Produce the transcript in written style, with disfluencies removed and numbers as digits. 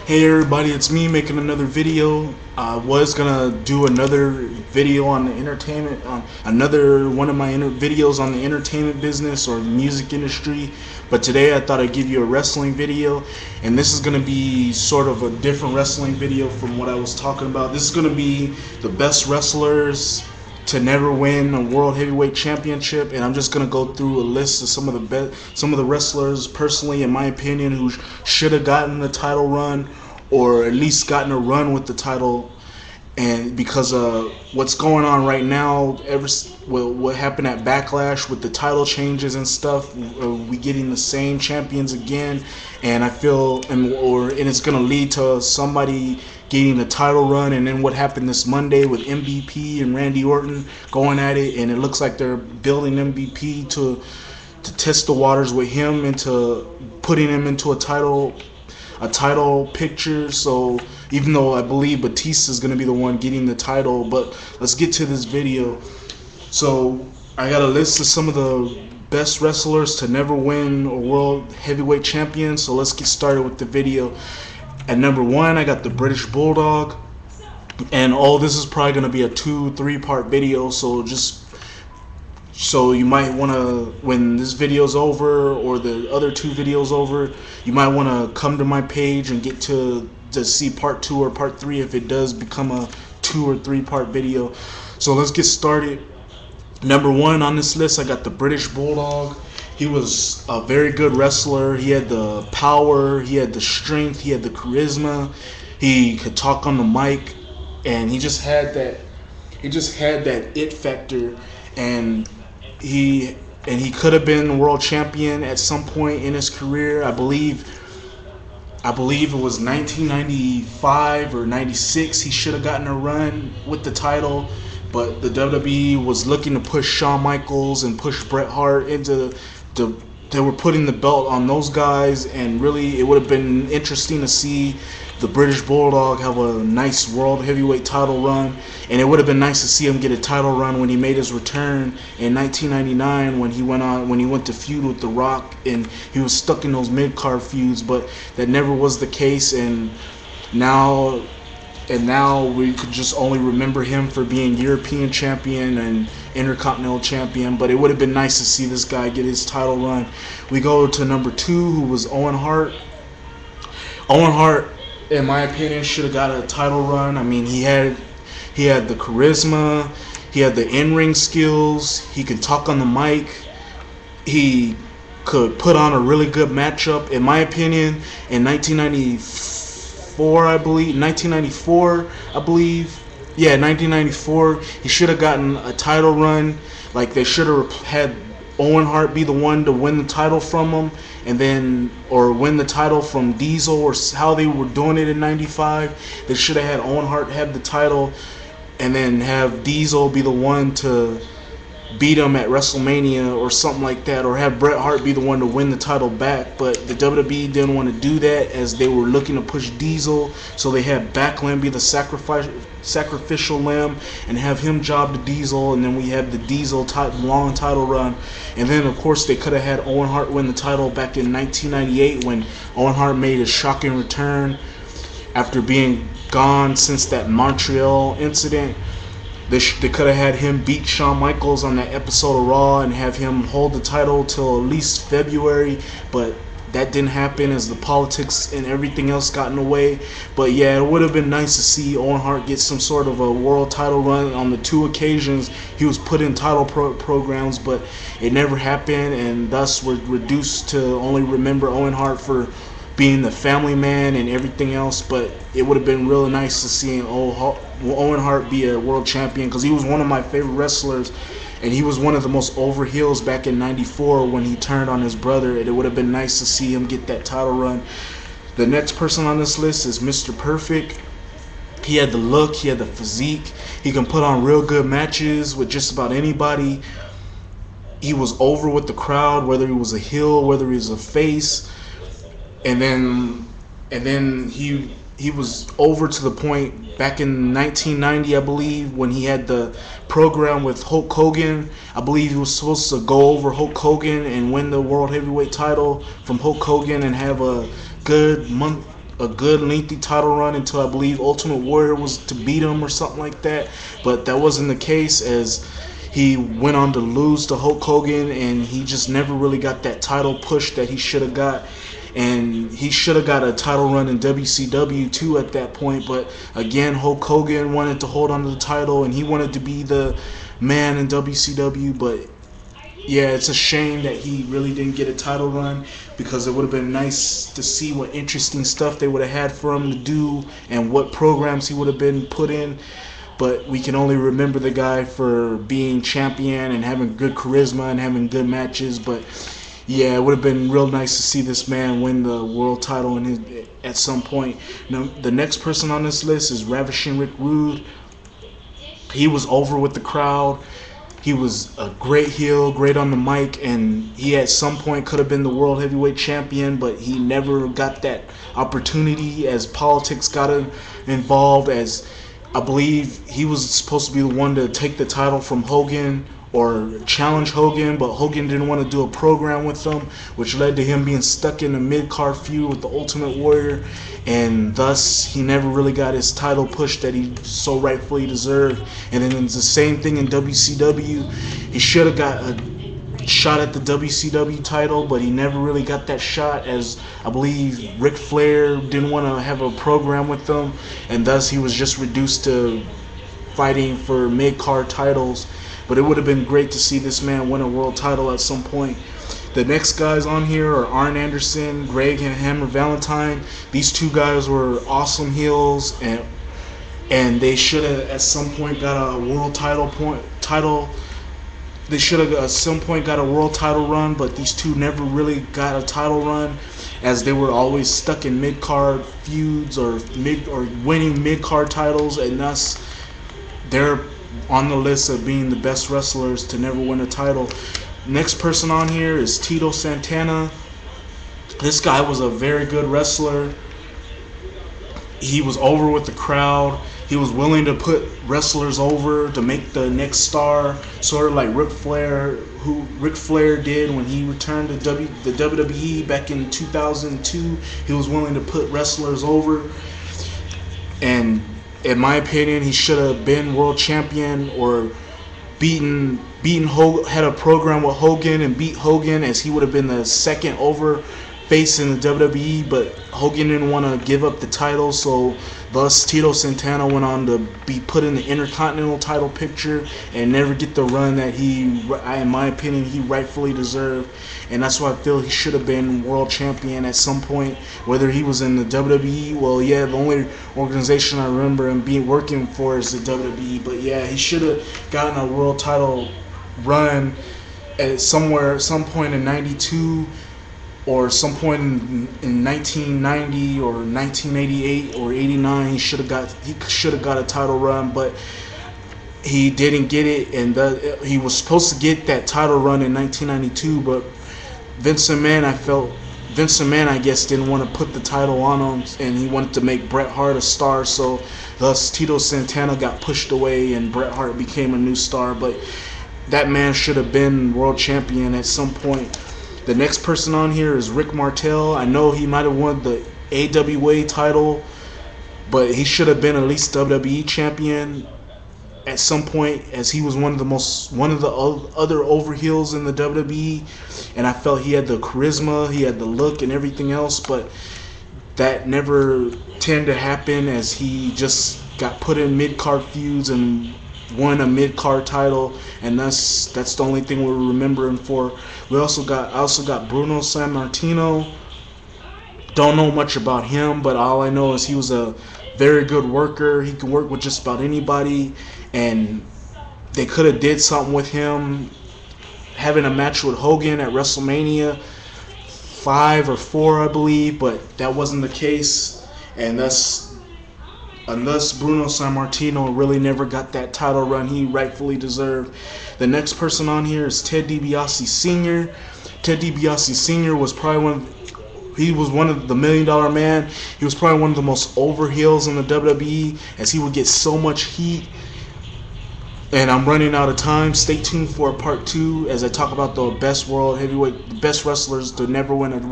Hey everybody, it's me making another video. I was gonna do another video on the entertainment, on another one of my videos on the entertainment business or music industry, but today I thought I'd give you a wrestling video, and this is gonna be sort of a different wrestling video from what I was talking about. This is gonna be the best wrestlers to never win a world heavyweight championship, and I'm just gonna go through a list of some of the wrestlers personally, in my opinion, who should have gotten the title run or at least gotten a run with the title. And because of what's going on right now, what happened at Backlash with the title changes and stuff, we getting the same champions again, and I feel, and it's gonna lead to somebody getting the title run. And then what happened this Monday with MVP and Randy Orton going at it, and it looks like they're building MVP to test the waters with him into putting him into a title picture. So even though I believe Batista is going to be the one getting the title, but let's get to this video. So I got a list of some of the best wrestlers to never win a world heavyweight champion. So let's get started with the video. At number 1, I got the British Bulldog, and this is probably going to be a 2-3 part video, so you might want to, when this video's over or the other 2 videos over, you might want to come to my page and get to see part 2 or part 3 if it does become a 2 or 3 part video. So let's get started. Number 1 on this list, I got the British Bulldog. He was a very good wrestler. He had the power, he had the strength, he had the charisma. He could talk on the mic, and he just had that it factor. And he could have been world champion at some point in his career. I believe it was 1995 or 96. He should have gotten a run with the title, but the WWE was looking to push Shawn Michaels and push Bret Hart into they were putting the belt on those guys, and really it would have been interesting to see the British Bulldog have a nice world heavyweight title run. And it would have been nice to see him get a title run when he made his return in 1999, when he went to feud with The Rock, and he was stuck in those mid-card feuds, but that never was the case. And now we could just only remember him for being European champion and Intercontinental champion. But it would have been nice to see this guy get his title run. We go to number 2, who was Owen Hart. Owen Hart, in my opinion, should have got a title run. I mean, he had the charisma, he had the in-ring skills, he could talk on the mic, he could put on a really good matchup. In my opinion, in 1994, I believe, yeah, 1994, he should have gotten a title run. Like, they should have had Owen Hart be the one to win the title from him, and then, or win the title from Diesel, or how they were doing it in 95. They should have had Owen Hart have the title, and then have Diesel be the one to beat him at WrestleMania or something like that, or have Bret Hart be the one to win the title back. But the WWE didn't want to do that, as they were looking to push Diesel, so they had Backlund be the sacrificial lamb and have him job the Diesel, and then we had the Diesel long title run. And then of course they could have had Owen Hart win the title back in 1998, when Owen Hart made a shocking return after being gone since that Montreal incident. They could have had him beat Shawn Michaels on that episode of Raw and have him hold the title till at least February, but that didn't happen, as the politics and everything else got in the way. But yeah, it would have been nice to see Owen Hart get some sort of a world title run on the 2 occasions he was put in title programs, but it never happened, and thus we're reduced to only remember Owen Hart for being the family man and everything else. But it would have been really nice to see Owen Hart be a world champion, because he was one of my favorite wrestlers, and he was one of the most over heels back in 94 when he turned on his brother, and it would have been nice to see him get that title run. The next person on this list is Mr. Perfect. He had the look, he had the physique, he can put on real good matches with just about anybody. He was over with the crowd, whether he was a heel, whether he was a face. And then he was over to the point back in 1990, I believe, when he had the program with Hulk Hogan. I believe he was supposed to go over Hulk Hogan and win the World Heavyweight title from Hulk Hogan and have a good month a good lengthy title run until I believe Ultimate Warrior was to beat him or something like that. But that wasn't the case, as he went on to lose to Hulk Hogan, and he just never really got that title push that he should have got. And he should have got a title run in WCW too at that point. But again, Hulk Hogan wanted to hold on to the title, and he wanted to be the man in WCW. But yeah, it's a shame that he really didn't get a title run, because it would have been nice to see what interesting stuff they would have had for him to do and what programs he would have been put in. But we can only remember the guy for being champion and having good charisma and having good matches. But yeah, it would have been real nice to see this man win the world title at some point. Now, the next person on this list is Ravishing Rick Rude. He was over with the crowd. He was a great heel, great on the mic, and he at some point could have been the world heavyweight champion, but he never got that opportunity as politics got involved, as I believe he was supposed to be the one to take the title from Hogan or challenge Hogan, but Hogan didn't want to do a program with him, which led to him being stuck in a mid-card feud with the Ultimate Warrior, and thus he never really got his title push that he so rightfully deserved. And then it's the same thing in WCW. He should have got a shot at the WCW title, but he never really got that shot, as I believe Ric Flair didn't want to have a program with him, and thus he was just reduced to fighting for mid-card titles. But it would have been great to see this man win a world title at some point. The next guys on here are Arn Anderson, Greg and Hammer Valentine. These two guys were awesome heels, and they should have at some point got a world title. They should have at some point got a world title run, but these two never really got a title run, as they were always stuck in mid-card feuds or winning mid-card titles, and thus they're on the list of being the best wrestlers to never win a title. Next person on here is Tito Santana. This guy was a very good wrestler. He was over with the crowd. He was willing to put wrestlers over to make the next star, sort of like Ric Flair did when he returned to the WWE back in 2002. He was willing to put wrestlers over, and in my opinion, he should have been world champion or had a program with Hogan and beat Hogan, as he would have been the second over face in the WWE. But Hogan didn't want to give up the title, so thus Tito Santana went on to be put in the Intercontinental title picture and never get the run that in my opinion, he rightfully deserved. And that's why I feel he should have been world champion at some point, whether he was in the WWE. Well, yeah, the only organization I remember him working for is the WWE. But yeah, he should have gotten a world title run at some point in '92 or some point in 1990 or 1988 or '89. He should have got a title run, but he didn't get it. And he was supposed to get that title run in 1992, but Vince McMahon, I guess, didn't want to put the title on him, and he wanted to make Bret Hart a star, so thus Tito Santana got pushed away and Bret Hart became a new star. But that man should have been world champion at some point. The next person on here is Rick Martel. I know he might have won the AWA title, but he should have been at least WWE champion at some point, as he was one of the other overheels in the WWE, and I felt he had the charisma, he had the look and everything else, but that never tended to happen, as he just got put in mid-card feuds and won a mid-card title, and that's the only thing we're remembering for. I also got Bruno Sammartino. Don't know much about him, but all I know is he was a very good worker. He could work with just about anybody, and they could have did something with him having a match with Hogan at WrestleMania 5 or 4, I believe, but that wasn't the case, and thus Bruno Sammartino really never got that title run he rightfully deserved. The next person on here is Ted DiBiase Sr. Ted DiBiase Sr. was probably one of the $1 Million Man. He was probably one of the most over heels in the WWE, as he would get so much heat. And I'm running out of time. Stay tuned for part 2 as I talk about the best wrestlers to never win a world